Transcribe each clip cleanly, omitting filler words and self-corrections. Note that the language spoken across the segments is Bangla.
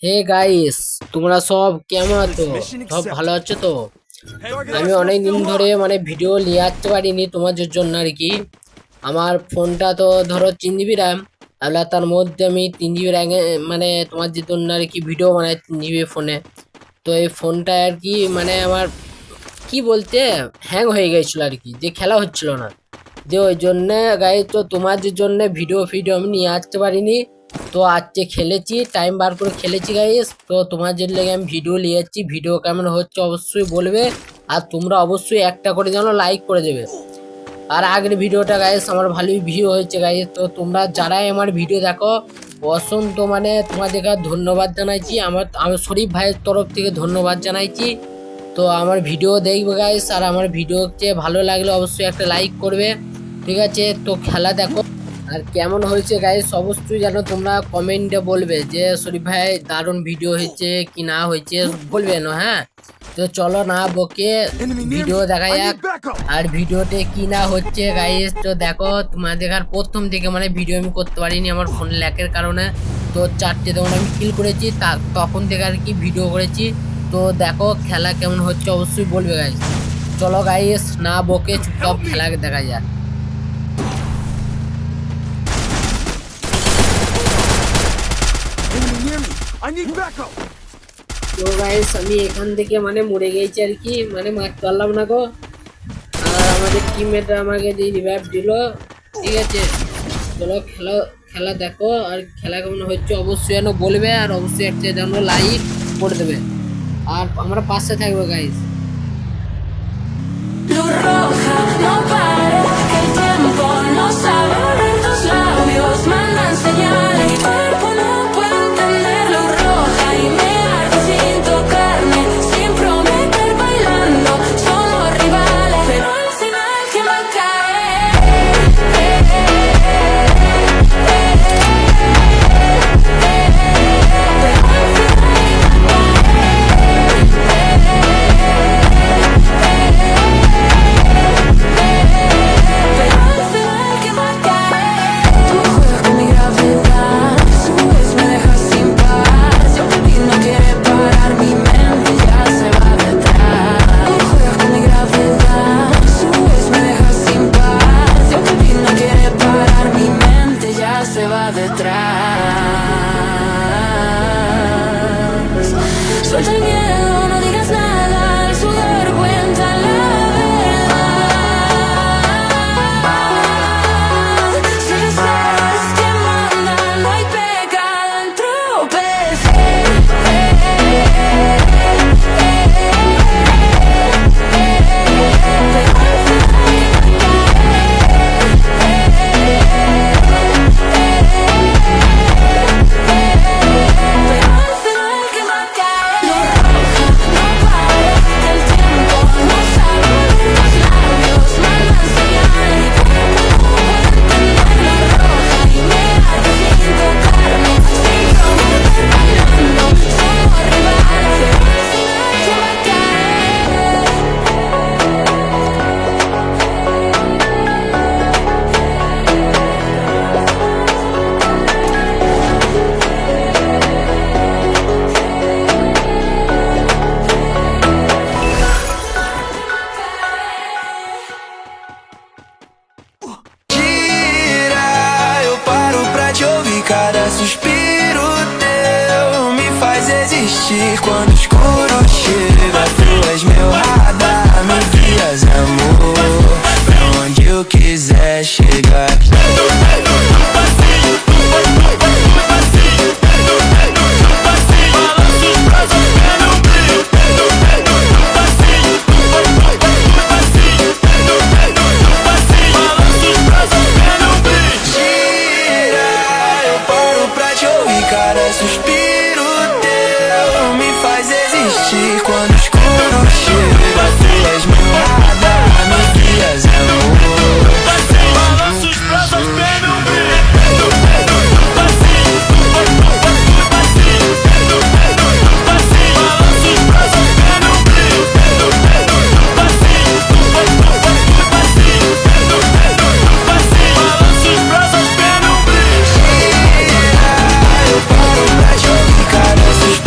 হে গাইস, তোমরা সব কেমন আছো? সব ভালো আছো তো? আমি অনেক দিন ধরে ভিডিও নিয়ে আসতে পারিনি তোমাদের জন্য আর কি। আমার ফোনটা তো ধরো 3 GB র্যাম, তাহলে তার মধ্যে আমি 3 GB র্যামে তোমাদের জন্য আর কি ভিডিও বানাই 3 GB ফোনে। তো এই ফোনটা আর কি আমার কি বলতে হ্যাং হয়ে গেছিল আর কি, যে খেলা হচ্ছিল না, যে ওই জন্য গাইস তো তোমাদের জন্য ভিডিও ফিডিও আমি নিয়ে আসতে পারিনি। তো আজকে খেলেছি, টাইম বার করে খেলেছি গাইস। তো তোমাদের লেগে আমি ভিডিও নিয়ে যাচ্ছি। ভিডিও কেমন হচ্ছে অবশ্যই বলবে, আর তোমরা অবশ্যই একটা করে যেন লাইক করে দেবে। আর আগের ভিডিওটা গাইস আমার ভালোই ভিউ হয়েছে গাইস। তো তোমরা যারাই আমার ভিডিও দেখো অসংখ্য তোমাদেরকে ধন্যবাদ জানাইছি। আমি শরীফ ভাইয়ের তরফ থেকে ধন্যবাদ জানাইছি। তো আমার ভিডিও দেখবে গাইস, আর আমার ভিডিওকে ভালো লাগলে অবশ্যই একটা লাইক করবে, ঠিক আছে? তো খেলা দেখো আর কেমন হয়েছে গাইস অবশ্যই যেন তোমরা কমেন্টে বলবে যে শরীফ ভাই দারুণ ভিডিও হয়েছে কি না হয়েছে, বলবে না? হ্যাঁ, তো চলো না বকে ভিডিও দেখা যাক। আর ভিডিওতে কি না হচ্ছে গাইস তো দেখো। তোমাদের আর প্রথম থেকে ভিডিও আমি করতে পারিনি আমার ফোন ল্যাকের কারণে। তো 4টে তখন আমি কিল করেছি, তখন থেকে আর কি ভিডিও করেছি। তো দেখো খেলা কেমন হচ্ছে অবশ্যই বলবে গাইস। চলো গাইস না বকে চুপচাপ খেলা দেখা যাক। তো গাইস আমি এখান থেকে মরে গেছি আর কি, মারতে পারলাম না গো। আর আমাদের টিমমেটরা আমাকে যে রিভাইভ দিল, ঠিক আছে? চলো খেলা খেলা দেখো, আর খেলা কেমন হচ্ছে অবশ্যই যেন বলবে, আর অবশ্যই একটা যেন লাইক করে দেবে, আর আমরা পাশে থাকবো guys. Luz roja, no pares, que el tiempo no sabe leer tus labios, mandan señales, mi cuerpo no puede entender. Luz roja y me arde sin tocarme, sin prometer bailando, somos rivales, pero al final ¿quién va a caer? Suelta el miedo, no digas nada, el sudor cuenta la verdad. Si estás quemando, no hay pecado en tropezar. Cada suspiro teu me faz existir. Quando o escuro chega, tu és meu radar. Me guias, amor, pra onde eu quiser chegar. Cada suspiro teu me faz existir. Quando o escuro chega, tu és meu radar. Me guias, amor, balança os braços, pega o brilho. Balança os braços, pega o brilho. Balança os braços, pega o brilho. Eu paro pra te ouvir, cada suspiro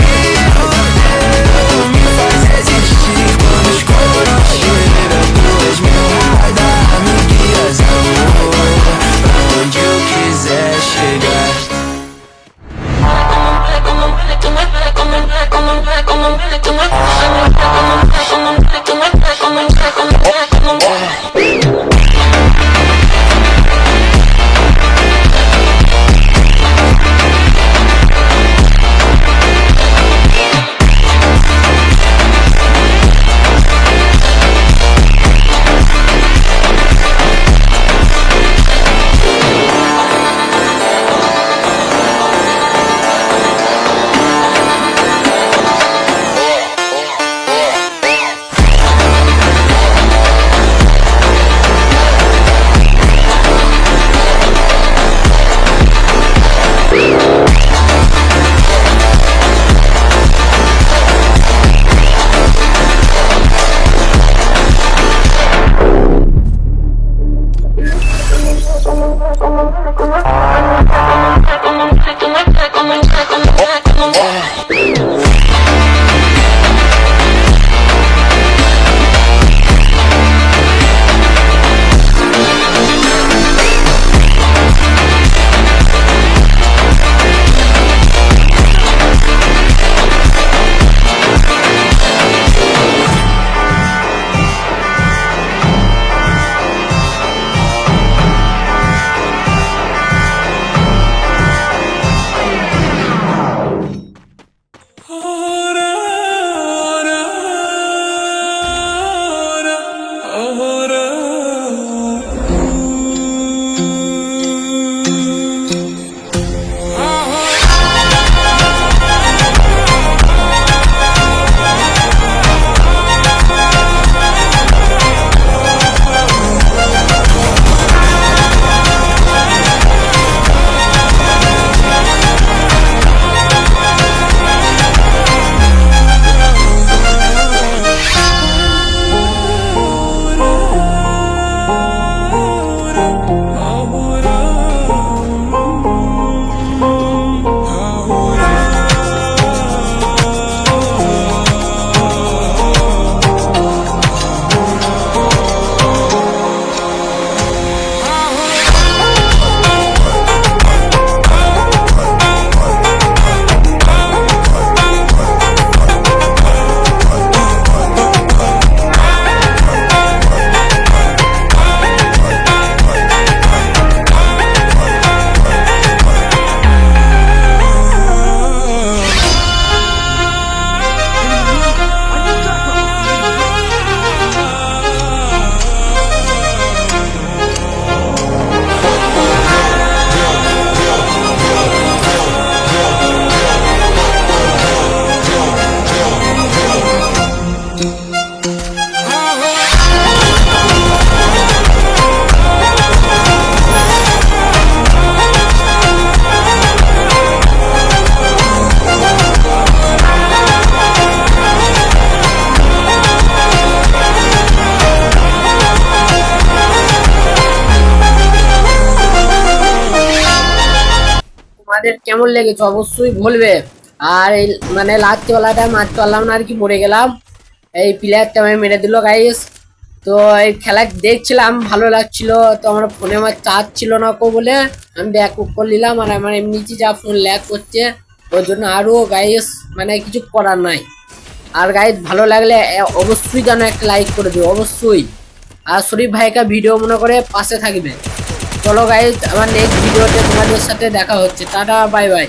তোমাদের কেমন লেগেছে অবশ্যই বলবে। আর এই মানে রাত্রিবেলাটা মারতে পারলাম না আর কি, মরে গেলাম। এই প্লেয়ারটা আমি মেরে দিল গাইস। তো এই খেলা দেখছিলাম, ভালো লাগছিল। তো আমার ফোনে আমার চার্জ ছিল না কো বলে আমি ব্যাক করে নিলাম। আর আমার এমনিতে যা ফোন ল্যাগ করছে ওর জন্য আরও গাইস মানে কিছু করার নাই। আর গাইস ভালো লাগলে অবশ্যই যেন একটা লাইক করে দিও অবশ্যই। আর শরীফ ভাইকা ভিডিও মনে করে পাশে থাকবে। চলো গাইস, আমার নেক্সট ভিডিওতে তোমাদের সাথে দেখা হচ্ছে। Tata, bye bye.